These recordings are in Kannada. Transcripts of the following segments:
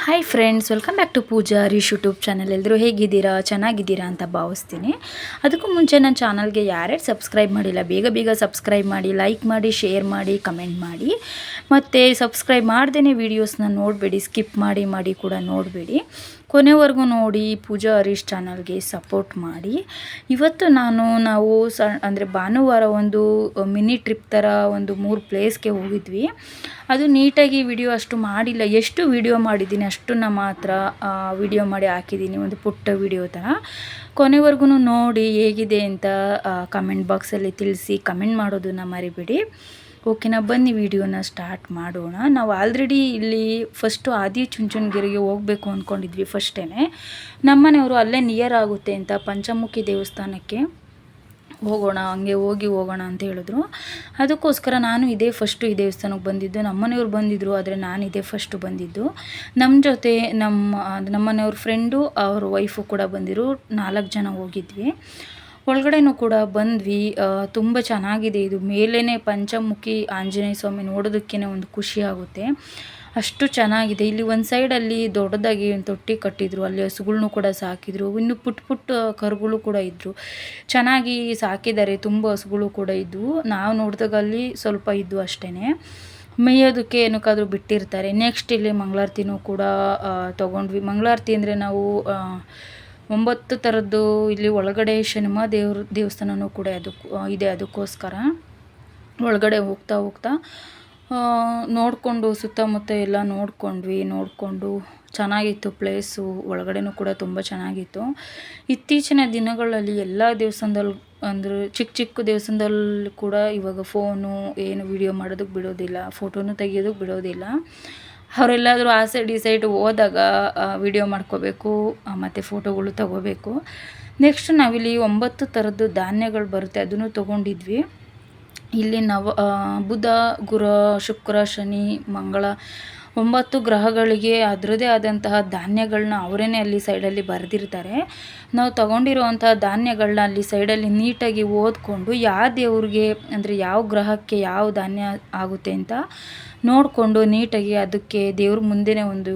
Hi friends, welcome back to Pooja Harish YouTube channel. ಎಲ್ಲರೂ ಹೇಗಿದ್ದೀರಾ? ಚೆನ್ನಾಗಿದ್ದೀರಾ ಅಂತ ಭಾವಿಸ್ತೀನಿ. ಅದಕ್ಕೂ ಮುಂಚೆ ನನ್ನ ಚಾನಲ್ಗೆ ಯಾರ್ಯಾರು ಸಬ್ಸ್ಕ್ರೈಬ್ ಮಾಡಿಲ್ಲ ಬೇಗ ಬೇಗ ಸಬ್ಸ್ಕ್ರೈಬ್ ಮಾಡಿ, ಲೈಕ್ ಮಾಡಿ, ಶೇರ್ ಮಾಡಿ, ಕಮೆಂಟ್ ಮಾಡಿ. ಮತ್ತು ಸಬ್ಸ್ಕ್ರೈಬ್ ಮಾಡ್ದೇ ವೀಡಿಯೋಸ್ನ ನೋಡಬೇಡಿ, ಸ್ಕಿಪ್ ಮಾಡಿ ಕೂಡ ನೋಡಬೇಡಿ. ಕೊನೆವರೆಗೂ ನೋಡಿ ಪೂಜಾ ಹರೀಶ್ ಚಾನಲ್ಗೆ ಸಪೋರ್ಟ್ ಮಾಡಿ. ಇವತ್ತು ನಾವು ಅಂದರೆ ಭಾನುವಾರ ಒಂದು ಮಿನಿ ಟ್ರಿಪ್ ಥರ ಒಂದು 3 ಪ್ಲೇಸ್ಗೆ ಹೋಗಿದ್ವಿ. ಅದು ನೀಟಾಗಿ ವಿಡಿಯೋ ಅಷ್ಟು ಮಾಡಿಲ್ಲ, ಎಷ್ಟು ವಿಡಿಯೋ ಮಾಡಿದ್ದೀನಿ ಅಷ್ಟನ್ನು ಮಾತ್ರ ವಿಡಿಯೋ ಮಾಡಿ ಹಾಕಿದ್ದೀನಿ, ಒಂದು ಪುಟ್ಟ ವಿಡಿಯೋ ಥರ. ಕೊನೆವರೆಗೂ ನೋಡಿ ಹೇಗಿದೆ ಅಂತ ಕಮೆಂಟ್ ಬಾಕ್ಸಲ್ಲಿ ತಿಳಿಸಿ, ಕಮೆಂಟ್ ಮಾಡೋದನ್ನು ಮರಿಬೇಡಿ. ಓಕೆನಾ, ಬನ್ನಿ ವಿಡಿಯೋನ ಸ್ಟಾರ್ಟ್ ಮಾಡೋಣ. ನಾವು ಆಲ್ರೆಡಿ ಇಲ್ಲಿ ಫಸ್ಟು ಆದಿಚುಂಚನಗಿರಿಗೆ ಹೋಗಬೇಕು ಅಂದ್ಕೊಂಡಿದ್ವಿ. ಫಸ್ಟೇ ನಮ್ಮನೆಯವರು ಅಲ್ಲೇ ನಿಯರ್ ಆಗುತ್ತೆ ಅಂತ ಪಂಚಮುಖಿ ದೇವಸ್ಥಾನಕ್ಕೆ ಹೋಗೋಣ, ಹಂಗೆ ಹೋಗೋಣ ಅಂತ ಹೇಳಿದ್ರು. ಅದಕ್ಕೋಸ್ಕರ ನಾನು ಫಸ್ಟು ಈ ದೇವಸ್ಥಾನಕ್ಕೆ ಬಂದಿದ್ದು. ನಮ್ಮನೆಯವ್ರು ಬಂದಿದ್ದರು, ಆದರೆ ನಾನು ಫಸ್ಟು ಬಂದಿದ್ದು. ನಮ್ಮ ಜೊತೆ ನಮ್ಮನೆಯವ್ರ ಫ್ರೆಂಡು ಅವ್ರ ವೈಫು ಕೂಡ ಬಂದಿರು. 4 ಜನ ಹೋಗಿದ್ವಿ. ಒಳಗಡೆನೂ ಕೂಡ ಬಂದ್ವಿ. ತುಂಬ ಚೆನ್ನಾಗಿದೆ. ಇದು ಮೇಲೇ ಪಂಚಮುಖಿ ಆಂಜನೇಯ ಸ್ವಾಮಿ, ನೋಡೋದಕ್ಕೇ ಒಂದು ಖುಷಿ ಆಗುತ್ತೆ, ಅಷ್ಟು ಚೆನ್ನಾಗಿದೆ. ಇಲ್ಲಿ ಒಂದು ಸೈಡಲ್ಲಿ ದೊಡ್ಡದಾಗಿ ಒಂದು ತೊಟ್ಟಿ ಕಟ್ಟಿದ್ರು, ಅಲ್ಲಿ ಹಸುಗಳ್ನೂ ಕೂಡ ಸಾಕಿದ್ರು. ಇನ್ನು ಪುಟ್ಟ ಕರುಗಳು ಕೂಡ ಇದ್ದರು, ಚೆನ್ನಾಗಿ ಸಾಕಿದ್ದಾರೆ. ತುಂಬ ಹಸುಗಳು ಕೂಡ ಇದ್ವು. ನಾವು ನೋಡಿದಾಗ ಅಲ್ಲಿ ಸ್ವಲ್ಪ ಇದ್ವು ಅಷ್ಟೇ, ಮೇಯೋದಕ್ಕೆ ಏನಕ್ಕಾದರೂ ಬಿಟ್ಟಿರ್ತಾರೆ. ನೆಕ್ಸ್ಟ್ ಇಲ್ಲಿ ಮಂಗಳಾರತಿನೂ ಕೂಡ ತೊಗೊಂಡ್ವಿ. ಮಂಗಳಾರತಿ ಅಂದರೆ ನಾವು 9 ಥರದ್ದು ಇಲ್ಲಿ ಒಳಗಡೆ ಶನಿಮ ದೇವಸ್ಥಾನವೂ ಕೂಡ ಇದೆ. ಅದಕ್ಕೋಸ್ಕರ ಒಳಗಡೆ ಹೋಗ್ತಾ ನೋಡಿಕೊಂಡು ಸುತ್ತಮುತ್ತ ಎಲ್ಲ ನೋಡಿಕೊಂಡು ಚೆನ್ನಾಗಿತ್ತು ಪ್ಲೇಸು. ಒಳಗಡೆನೂ ಕೂಡ ತುಂಬ ಚೆನ್ನಾಗಿತ್ತು. ಇತ್ತೀಚಿನ ದಿನಗಳಲ್ಲಿ ಎಲ್ಲ ದೇವಸ್ಥಾನದಲ್ಲಿ ಅಂದರೆ ಚಿಕ್ಕ ದೇವಸ್ಥಾನದಲ್ಲಿ ಕೂಡ ಇವಾಗ ಫೋನು ಏನು ವಿಡಿಯೋ ಮಾಡೋದಕ್ಕೆ ಬಿಡೋದಿಲ್ಲ, ಫೋಟೋನು ತೆಗಿಯೋದಕ್ಕೆ ಬಿಡೋದಿಲ್ಲ. ಅವರೆಲ್ಲಾದರೂ ಆ ಸೈಡ್ ಈ ಸೈಡ್ ಹೋದಾಗ ವಿಡಿಯೋ ಮಾಡ್ಕೋಬೇಕು ಮತ್ತು ಫೋಟೋಗಳು ತಗೋಬೇಕು. ನೆಕ್ಸ್ಟ್ ನಾವಿಲ್ಲಿ 9 ಥರದ್ದು ಧಾನ್ಯಗಳು ಬರುತ್ತೆ, ಅದನ್ನು ತೊಗೊಂಡಿದ್ವಿ. ಇಲ್ಲಿ ಬುಧ, ಗುರು, ಶುಕ್ರ, ಶನಿ, ಮಂಗಳ 9 ಗ್ರಹಗಳಿಗೆ ಅದರದೇ ಆದಂತಹ ಧಾನ್ಯಗಳನ್ನ ಅವರೇ ಅಲ್ಲಿ ಸೈಡಲ್ಲಿ ಬರೆದಿರ್ತಾರೆ. ನಾವು ತೊಗೊಂಡಿರುವಂತಹ ಧಾನ್ಯಗಳನ್ನ ಅಲ್ಲಿ ಸೈಡಲ್ಲಿ ನೀಟಾಗಿ ಓದ್ಕೊಂಡು ಯಾವ ದೇವ್ರಿಗೆ ಅಂದರೆ ಯಾವ ಗ್ರಹಕ್ಕೆ ಯಾವ ಧಾನ್ಯ ಆಗುತ್ತೆ ಅಂತ ನೋಡಿಕೊಂಡು ನೀಟಾಗಿ ಅದಕ್ಕೆ ದೇವ್ರ ಮುಂದೆನೇ ಒಂದು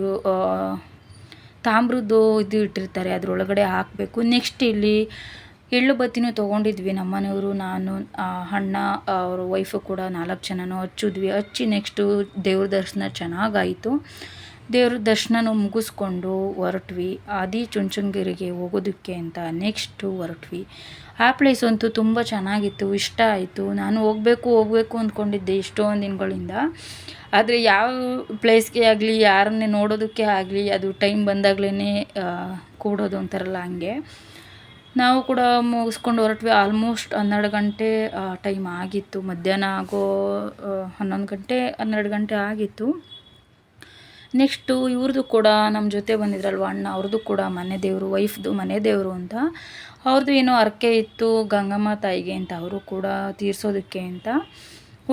ತಾಮ್ರದ್ದು ಇದು ಇಟ್ಟಿರ್ತಾರೆ, ಅದರೊಳಗಡೆ ಹಾಕಬೇಕು. ನೆಕ್ಸ್ಟ್ ಇಲ್ಲಿ ಎಳ್ಳು ಬತ್ತಿನೂ ತೊಗೊಂಡಿದ್ವಿ. ನಮ್ಮನೆಯವರು, ನಾನು, ಅಣ್ಣ, ಅವ್ರ ವೈಫು ಕೂಡ 4 ಜನನೂ ಹಚ್ಚಿ ನೆಕ್ಸ್ಟು ದೇವ್ರ ದರ್ಶನ ಚೆನ್ನಾಗಾಯಿತು. ದೇವ್ರ ದರ್ಶನನೂ ಮುಗಿಸ್ಕೊಂಡು ಹೊರಟ್ವಿ ಆದಿಚುಂಚನಗಿರಿಗೆ ಹೋಗೋದಕ್ಕೆ ಅಂತ. ನೆಕ್ಸ್ಟು ಹೊರಟ್ವಿ. ಆ ಪ್ಲೇಸ್ ಅಂತೂ ತುಂಬ ಚೆನ್ನಾಗಿತ್ತು, ಇಷ್ಟ ಆಯಿತು. ನಾನು ಹೋಗಬೇಕು ಅಂದ್ಕೊಂಡಿದ್ದೆ ಎಷ್ಟೊಂದು ದಿನಗಳಿಂದ. ಆದರೆ ಯಾವ ಪ್ಲೇಸ್ಗೆ ಆಗಲಿ, ಯಾರನ್ನೇ ನೋಡೋದಕ್ಕೆ ಆಗಲಿ, ಅದು ಟೈಮ್ ಬಂದಾಗಲೇ ಕೂಡೋದು ಅಂತಾರಲ್ಲ, ಹಂಗೆ ನಾವು ಕೂಡ ಮುಗಿಸ್ಕೊಂಡು ಹೊರಟ್ವಿ. ಆಲ್ಮೋಸ್ಟ್ 12 ಗಂಟೆ ಟೈಮ್ ಆಗಿತ್ತು. ಮಧ್ಯಾಹ್ನ ಆಗೋ 11 ಗಂಟೆ 12 ಗಂಟೆ ಆಗಿತ್ತು. ನೆಕ್ಸ್ಟು ಇವ್ರದ್ದು ಕೂಡ ನಮ್ಮ ಜೊತೆ ಬಂದಿದ್ರಲ್ವ ಅಣ್ಣ, ಅವ್ರದ್ದು ಕೂಡ ಮನೆ ದೇವರು, ವೈಫ್ದು ಮನೆ ದೇವರು ಅಂತ. ಅವ್ರದ್ದು ಏನೋ ಹರಕೆ ಇತ್ತು ಗಂಗಮ್ಮ ತಾಯಿಗೆ ಅಂತ, ಅವರು ಕೂಡ ತೀರಿಸೋದಕ್ಕೆ ಅಂತ.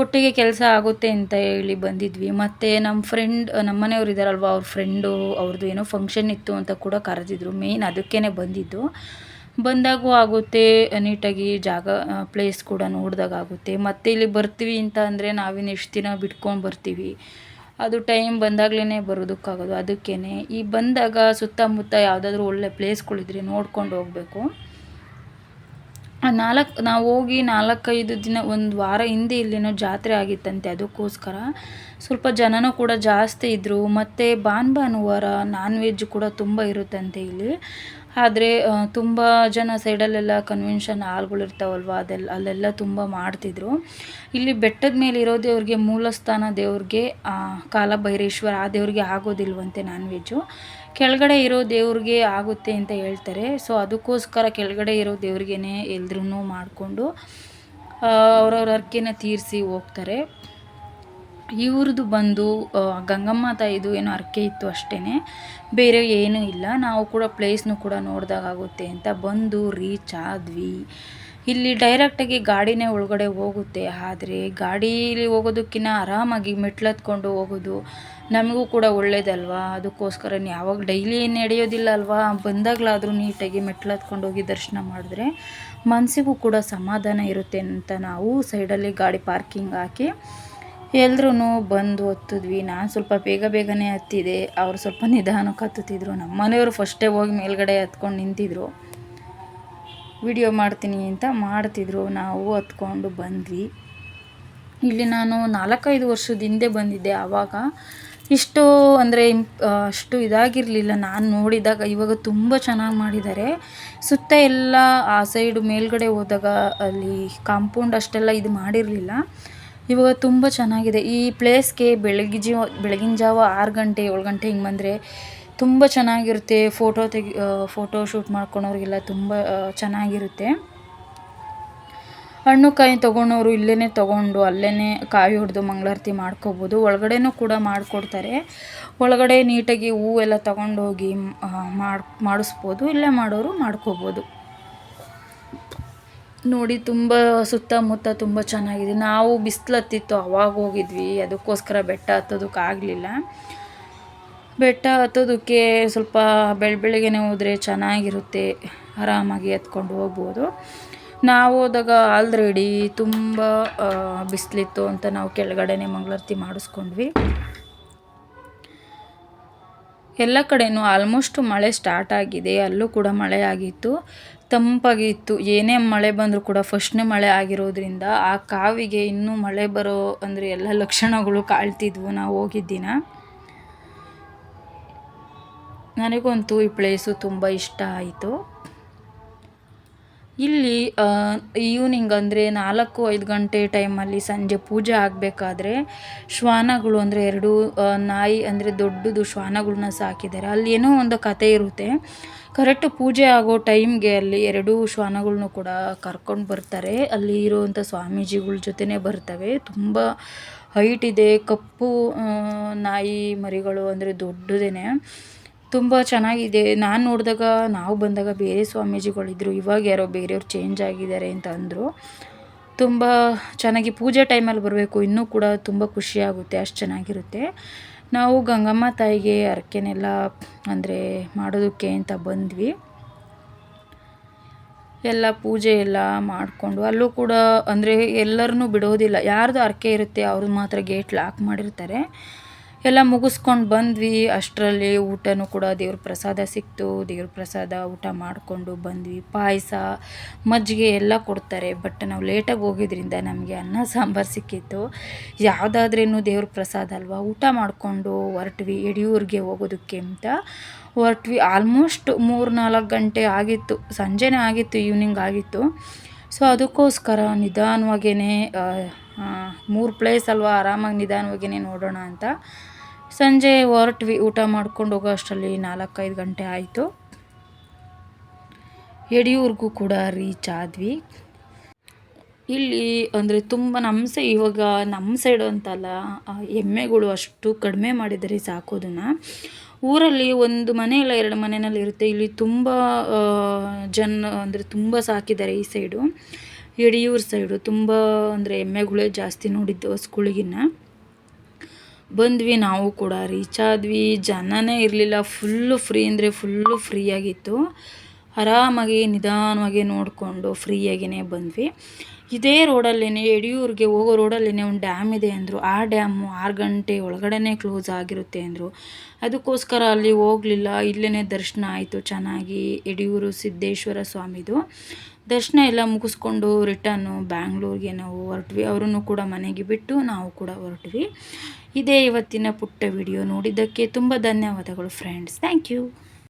ಒಟ್ಟಿಗೆ ಕೆಲಸ ಆಗುತ್ತೆ ಅಂತ ಹೇಳಿ ಬಂದಿದ್ವಿ. ಮತ್ತು ನಮ್ಮ ಫ್ರೆಂಡ್, ನಮ್ಮ ಮನೆಯವ್ರು ಇದ್ದಾರಲ್ವ, ಅವ್ರ ಫ್ರೆಂಡು ಅವ್ರದ್ದು ಏನೋ ಫಂಕ್ಷನ್ ಇತ್ತು ಅಂತ ಕೂಡ ಕರೆದಿದ್ರು. ಮೇಯ್ನ್ ಅದಕ್ಕೇ ಬಂದಾಗೂ ಆಗುತ್ತೆ, ನೀಟಾಗಿ ಜಾಗ ಪ್ಲೇಸ್ ಕೂಡ ನೋಡಿದಾಗ ಆಗುತ್ತೆ. ಮತ್ತು ಇಲ್ಲಿ ಬರ್ತೀವಿ ಅಂತ ಅಂದರೆ ನಾವಿನ್ನು ಎಷ್ಟು ದಿನ ಬಿಟ್ಕೊಂಡು ಬರ್ತೀವಿ, ಅದು ಟೈಮ್ ಬಂದಾಗಲೇ ಬರೋದಕ್ಕಾಗೋದು. ಅದಕ್ಕೇ ಈ ಬಂದಾಗ ಸುತ್ತಮುತ್ತ ಯಾವುದಾದ್ರೂ ಒಳ್ಳೆ ಪ್ಲೇಸ್ಗಳಿದ್ರೆ ನೋಡ್ಕೊಂಡು ಹೋಗಬೇಕು. ನಾವು ಹೋಗಿ 4-5 ದಿನ, ಒಂದು ವಾರ ಹಿಂದೆ ಇಲ್ಲೇನೋ ಜಾತ್ರೆ ಆಗಿತ್ತಂತೆ, ಅದಕ್ಕೋಸ್ಕರ ಸ್ವಲ್ಪ ಜನನೂ ಕೂಡ ಜಾಸ್ತಿ ಇದ್ದರು. ಮತ್ತು ಭಾನುವಾರ ನಾನ್ ವೆಜ್ ಕೂಡ ತುಂಬ ಇರುತ್ತಂತೆ ಇಲ್ಲಿ. ಆದರೆ ತುಂಬ ಜನ ಸೈಡಲ್ಲೆಲ್ಲ ಕನ್ವೆನ್ಷನ್ ಹಾಲ್ಗಳಿರ್ತಾವಲ್ವ, ಅಲ್ಲೆಲ್ಲ ತುಂಬ ಮಾಡ್ತಿದ್ರು. ಇಲ್ಲಿ ಬೆಟ್ಟದ ಮೇಲೆ ಇರೋ ದೇವ್ರಿಗೆ, ಮೂಲಸ್ಥಾನ ದೇವ್ರಿಗೆ, ಕಾಲಭೈರೇಶ್ವರ ಆ ದೇವ್ರಿಗೆ ಆಗೋದಿಲ್ವಂತೆ ನಾನ್ ವೆಜ್ಜು. ಕೆಳಗಡೆ ಇರೋ ದೇವ್ರಿಗೆ ಆಗುತ್ತೆ ಅಂತ ಹೇಳ್ತಾರೆ. ಸೊ ಅದಕ್ಕೋಸ್ಕರ ಕೆಳಗಡೆ ಇರೋ ದೇವ್ರಿಗೇ ಎಲ್ರೂ ಮಾಡಿಕೊಂಡು ಅವ್ರವ್ರ ಹರಕೆನ ತೀರಿಸಿ ಹೋಗ್ತಾರೆ. ಇವ್ರದ್ದು ಬಂದು ಗಂಗಮ್ಮ ತಾಯಿದು ಏನೋ ಹರಕೆ ಇತ್ತು ಅಷ್ಟೇ, ಬೇರೆ ಏನೂ ಇಲ್ಲ. ನಾವು ಕೂಡ ಪ್ಲೇಸ್ನೂ ಕೂಡ ನೋಡಿದಾಗುತ್ತೆ ಅಂತ ಬಂದು ರೀಚ್ ಆದ್ವಿ. ಇಲ್ಲಿ ಡೈರೆಕ್ಟಾಗಿ ಗಾಡಿನೇ ಒಳಗಡೆ ಹೋಗುತ್ತೆ. ಆದರೆ ಗಾಡೀಲಿ ಹೋಗೋದಕ್ಕಿಂತ ಆರಾಮಾಗಿ ಮೆಟ್ಲತ್ಕೊಂಡು ಹೋಗೋದು ನಮಗೂ ಕೂಡ ಒಳ್ಳೇದಲ್ವಾ. ಅದಕ್ಕೋಸ್ಕರ ಯಾವಾಗ ಡೈಲಿ ನಡೆಯೋದಿಲ್ಲ ಅಲ್ವಾ, ಬಂದಾಗಲಾದರೂ ನೀಟಾಗಿ ಮೆಟ್ಲತ್ಕೊಂಡು ಹೋಗಿ ದರ್ಶನ ಮಾಡಿದ್ರೆ ಮನಸ್ಸಿಗೂ ಕೂಡ ಸಮಾಧಾನ ಇರುತ್ತೆ ಅಂತ ನಾವು ಸೈಡಲ್ಲಿ ಗಾಡಿ ಪಾರ್ಕಿಂಗ್ ಹಾಕಿ ಎಲ್ರೂ ಬಂದು ಹತ್ತಿದ್ವಿ. ನಾನು ಸ್ವಲ್ಪ ಬೇಗನೆ ಹತ್ತಿದೆ, ಅವ್ರು ಸ್ವಲ್ಪ ನಿಧಾನಕ್ಕೆ ಹತ್ತುತ್ತಿದ್ರು. ನಮ್ಮ ಮನೆಯವರು ಫಸ್ಟೇ ಹೋಗಿ ಮೇಲ್ಗಡೆ ಹತ್ಕೊಂಡು ನಿಂತಿದ್ರು, ವಿಡಿಯೋ ಮಾಡ್ತೀನಿ ಅಂತ ಮಾಡ್ತಿದ್ರು. ನಾವು ಹತ್ಕೊಂಡು ಬಂದ್ವಿ. ಇಲ್ಲಿ ನಾನು 4-5 ವರ್ಷದ ಹಿಂದೆ ಬಂದಿದ್ದೆ. ಆವಾಗ ಇಷ್ಟು ಅಂದರೆ ಅಷ್ಟು ಇದಾಗಿರಲಿಲ್ಲ ನಾನು ನೋಡಿದಾಗ. ಇವಾಗ ತುಂಬ ಚೆನ್ನಾಗಿ ಮಾಡಿದ್ದಾರೆ. ಸುತ್ತ ಎಲ್ಲ ಆ ಸೈಡು ಮೇಲ್ಗಡೆ ಹೋದಾಗ ಅಲ್ಲಿ ಕಾಂಪೌಂಡ್ ಅಷ್ಟೆಲ್ಲ ಇದು ಮಾಡಿರಲಿಲ್ಲ. ಇವಾಗ ತುಂಬ ಚೆನ್ನಾಗಿದೆ ಈ ಪ್ಲೇಸ್ಗೆ. ಬೆಳಗಿನ ಜಾವ 6 ಗಂಟೆ 7 ಗಂಟೆ ಹಿಂಗೆ ಬಂದರೆ ತುಂಬ ಚೆನ್ನಾಗಿರುತ್ತೆ. ಫೋಟೋ ಶೂಟ್ ಮಾಡ್ಕೊಳೋರಿಗೆಲ್ಲ ತುಂಬ ಚೆನ್ನಾಗಿರುತ್ತೆ. ಹಣ್ಣು ಕಾಯಿ ತೊಗೊಳೋರು ಇಲ್ಲೇ ತೊಗೊಂಡು ಅಲ್ಲೇ ಕಾಯಿ ಹೊಡೆದು ಮಂಗಳಾರತಿ ಮಾಡ್ಕೋಬೋದು. ಒಳಗಡೆನೂ ಕೂಡ ಮಾಡಿಕೊಡ್ತಾರೆ. ಒಳಗಡೆ ನೀಟಾಗಿ ಹೂವೆಲ್ಲ ತೊಗೊಂಡೋಗಿ ಮಾಡಿಸ್ಬೋದು. ಇಲ್ಲೇ ಮಾಡೋರು ಮಾಡ್ಕೋಬೋದು. ನೋಡಿ ತುಂಬ ಸುತ್ತಮುತ್ತ ತುಂಬ ಚೆನ್ನಾಗಿದೆ. ನಾವು ಬಿಸಿಲು ಹತ್ತಿತ್ತು ಅವಾಗ ಹೋಗಿದ್ವಿ, ಅದಕ್ಕೋಸ್ಕರ ಬೆಟ್ಟ ಹತ್ತೋದಕ್ಕಾಗಲಿಲ್ಲ. ಬೆಟ್ಟ ಹತ್ತೋದಕ್ಕೆ ಸ್ವಲ್ಪ ಬೆಳಗ್ಗೆನೇ ಹೋದರೆ ಚೆನ್ನಾಗಿರುತ್ತೆ, ಆರಾಮಾಗಿ ಹತ್ಕೊಂಡು ಹೋಗ್ಬೋದು. ನಾವು ಹೋದಾಗ ಆಲ್ರೆಡಿ ತುಂಬ ಬಿಸಿಲಿತ್ತು ಅಂತ ನಾವು ಕೆಳಗಡೆನೇ ಮಂಗಳಾರತಿ ಮಾಡಿಸ್ಕೊಂಡ್ವಿ. ಎಲ್ಲ ಕಡೆಯೂ ಆಲ್ಮೋಸ್ಟ್ ಮಳೆ ಸ್ಟಾರ್ಟ್ ಆಗಿದೆ. ಅಲ್ಲೂ ಕೂಡ ಮಳೆ ಆಗಿತ್ತು, ತಂಪಾಗಿತ್ತು. ಏನೇ ಮಳೆ ಬಂದರೂ ಕೂಡ ಫಸ್ಟ್ನೇ ಮಳೆ ಆಗಿರೋದ್ರಿಂದ ಆ ಕಾವಿಗೆ ಇನ್ನೂ ಮಳೆ ಬರೋ ಅಂದರೆ ಎಲ್ಲ ಲಕ್ಷಣಗಳು ಕಾಣ್ತಿದ್ವು ನಾವು ಹೋಗಿದ್ದ ದಿನ. ನನಗಂತೂ ಈ ಪ್ಲೇಸು ತುಂಬ ಇಷ್ಟ ಆಯಿತು. ಇಲ್ಲಿ ಈವ್ನಿಂಗ್ ಅಂದರೆ 4-5 ಗಂಟೆ ಟೈಮಲ್ಲಿ ಸಂಜೆ ಪೂಜೆ ಆಗಬೇಕಾದ್ರೆ ಶ್ವಾನಗಳು ಅಂದರೆ 2 ನಾಯಿ ಅಂದರೆ ದೊಡ್ಡದು ಶ್ವಾನಗಳನ್ನ ಸಾಕಿದ್ದಾರೆ. ಅಲ್ಲಿ ಏನೋ ಒಂದು ಕತೆ ಇರುತ್ತೆ. ಕರೆಕ್ಟ್ ಪೂಜೆ ಆಗೋ ಟೈಮ್ಗೆ ಅಲ್ಲಿ 2 ಶ್ವಾನಗಳ್ನೂ ಕೂಡ ಕರ್ಕೊಂಡು ಬರ್ತಾರೆ. ಅಲ್ಲಿ ಇರುವಂಥ ಸ್ವಾಮೀಜಿಗಳ ಜೊತೆನೇ ಬರ್ತವೆ. ತುಂಬ ಹೈಟ್ ಇದೆ. ಕಪ್ಪು ನಾಯಿ ಮರಿಗಳು ಅಂದರೆ ದೊಡ್ಡದೇನೆ, ತುಂಬ ಚೆನ್ನಾಗಿದೆ. ನಾನು ನೋಡಿದಾಗ ನಾವು ಬಂದಾಗ ಬೇರೆ ಸ್ವಾಮೀಜಿಗಳಿದ್ದರು, ಇವಾಗ ಯಾರೋ ಬೇರೆಯವ್ರು ಚೇಂಜ್ ಆಗಿದ್ದಾರೆ ಅಂತ ಅಂದರು. ತುಂಬ ಚೆನ್ನಾಗಿ ಪೂಜೆ ಟೈಮಲ್ಲಿ ಬರಬೇಕು, ಇನ್ನೂ ಕೂಡ ತುಂಬ ಖುಷಿಯಾಗುತ್ತೆ, ಅಷ್ಟು ಚೆನ್ನಾಗಿರುತ್ತೆ. ನಾವು ಗಂಗಮ್ಮ ತಾಯಿಗೆ ಹರಕೆನೆಲ್ಲ ಅಂದರೆ ಮಾಡೋದಕ್ಕೆ ಅಂತ ಬಂದ್ವಿ. ಎಲ್ಲ ಪೂಜೆ ಎಲ್ಲ ಮಾಡಿಕೊಂಡು ಅಲ್ಲೂ ಕೂಡ ಅಂದರೆ ಎಲ್ಲರನ್ನೂ ಬಿಡೋದಿಲ್ಲ. ಯಾರ್ದು ಹರಕೆ ಇರುತ್ತೆ ಅವ್ರು ಮಾತ್ರ ಗೇಟ್ ಲಾಕ್ ಮಾಡಿರ್ತಾರೆ. ಎಲ್ಲ ಮುಗಿಸ್ಕೊಂಡು ಬಂದ್ವಿ. ಅಷ್ಟರಲ್ಲಿ ಊಟನೂ ಕೂಡ ದೇವ್ರ ಪ್ರಸಾದ ಸಿಕ್ತು. ದೇವ್ರ ಪ್ರಸಾದ ಊಟ ಮಾಡಿಕೊಂಡು ಬಂದ್ವಿ. ಪಾಯಸ, ಮಜ್ಜಿಗೆ ಎಲ್ಲ ಕೊಡ್ತಾರೆ. ಬಟ್ ನಾವು ಲೇಟಾಗಿ ಹೋಗಿದ್ರಿಂದ ನಮಗೆ ಅನ್ನ ಸಾಂಬಾರು ಸಿಕ್ಕಿತ್ತು. ಯಾವುದಾದ್ರೇನು ದೇವ್ರ ಪ್ರಸಾದ ಅಲ್ವಾ, ಊಟ ಮಾಡಿಕೊಂಡು ಹೊರಟ್ವಿ ಯಡಿಯೂರಿಗೆ ಹೋಗೋದಕ್ಕೆ ಅಂತ ಹೊರಟ್ವಿ. ಆಲ್ಮೋಸ್ಟ್ 3-4 ಗಂಟೆ ಆಗಿತ್ತು, ಸಂಜೆನೇ ಆಗಿತ್ತು, ಈವ್ನಿಂಗ್ ಆಗಿತ್ತು. ಸೊ ಅದಕ್ಕೋಸ್ಕರ ನಿಧಾನವಾಗೇ 3 ಪ್ಲೇಸ್ ಅಲ್ವಾ, ಆರಾಮಾಗಿ ನಿಧಾನವಾಗೇ ನೋಡೋಣ ಅಂತ ಸಂಜೆ ಹೊರಟ್ವಿ. ಊಟ ಮಾಡ್ಕೊಂಡು ಹೋಗೋ ಅಷ್ಟರಲ್ಲಿ 4-5 ಗಂಟೆ ಆಯಿತು. ಯಡಿಯೂರಿಗೂ ಕೂಡ ರೀಚ್ ಆದ್ವಿ. ಇಲ್ಲಿ ಅಂದರೆ ತುಂಬ ಇವಾಗ ನಮ್ಮ ಸೈಡು ಅಂತಲ್ಲ, ಎಮ್ಮೆಗಳು ಅಷ್ಟು ಕಡಿಮೆ ಮಾಡಿದ್ದಾರೆ ಸಾಕೋದನ್ನು. ಊರಲ್ಲಿ 1 ಮನೆ ಇಲ್ಲ 2 ಮನೆಯಲ್ಲಿ ಇರುತ್ತೆ. ಇಲ್ಲಿ ತುಂಬ ಜನ ಅಂದರೆ ತುಂಬ ಸಾಕಿದ್ದಾರೆ ಈ ಸೈಡು. ಯಡಿಯೂರು ಸೈಡು ತುಂಬ ಅಂದರೆ ಎಮ್ಮೆಗಳೇ ಜಾಸ್ತಿ ನೋಡಿದ್ದು ಹಸುಗಳಿಗಿನ್ನ. ಬಂದ್ವಿ, ನಾವು ಕೂಡ ರೀಚ್ ಆದ್ವಿ. ಜನನೇ ಇರಲಿಲ್ಲ, ಫುಲ್ಲು ಫ್ರೀ ಅಂದರೆ ಫುಲ್ಲು ಫ್ರೀಯಾಗಿತ್ತು. ಆರಾಮಾಗಿ ನಿಧಾನವಾಗಿ ನೋಡಿಕೊಂಡು ಫ್ರೀಯಾಗಿಯೇ ಬಂದ್ವಿ. ಇದೇ ರೋಡಲ್ಲೇ ಯಡಿಯೂರಿಗೆ ಹೋಗೋ ರೋಡಲ್ಲೇ ಒಂದು ಡ್ಯಾಮ್ ಇದೆ ಅಂದರು. ಆ ಡ್ಯಾಮು 6 ಗಂಟೆ ಒಳಗಡೆ ಕ್ಲೋಸ್ ಆಗಿರುತ್ತೆ ಅಂದರು. ಅದಕ್ಕೋಸ್ಕರ ಅಲ್ಲಿ ಹೋಗಲಿಲ್ಲ. ಇಲ್ಲೇ ದರ್ಶನ ಆಯಿತು ಚೆನ್ನಾಗಿ. ಯಡಿಯೂರು ಸಿದ್ದೇಶ್ವರ ಸ್ವಾಮಿದು ದರ್ಶನ ಎಲ್ಲ ಮುಗಿಸ್ಕೊಂಡು ರಿಟರ್ನು ಬ್ಯಾಂಗ್ಳೂರಿಗೆ ನಾವು ಹೊರಟ್ವಿ. ಅವರನ್ನು ಕೂಡ ಮನೆಗೆ ಬಿಟ್ಟು ನಾವು ಕೂಡ ಹೊರಟ್ವಿ. ಇದೇ ಇವತ್ತಿನ ಪುಟ್ಟ ವಿಡಿಯೋ. ನೋಡಿದ್ದಕ್ಕೆ ತುಂಬ ಧನ್ಯವಾದಗಳು ಫ್ರೆಂಡ್ಸ್. Thank you.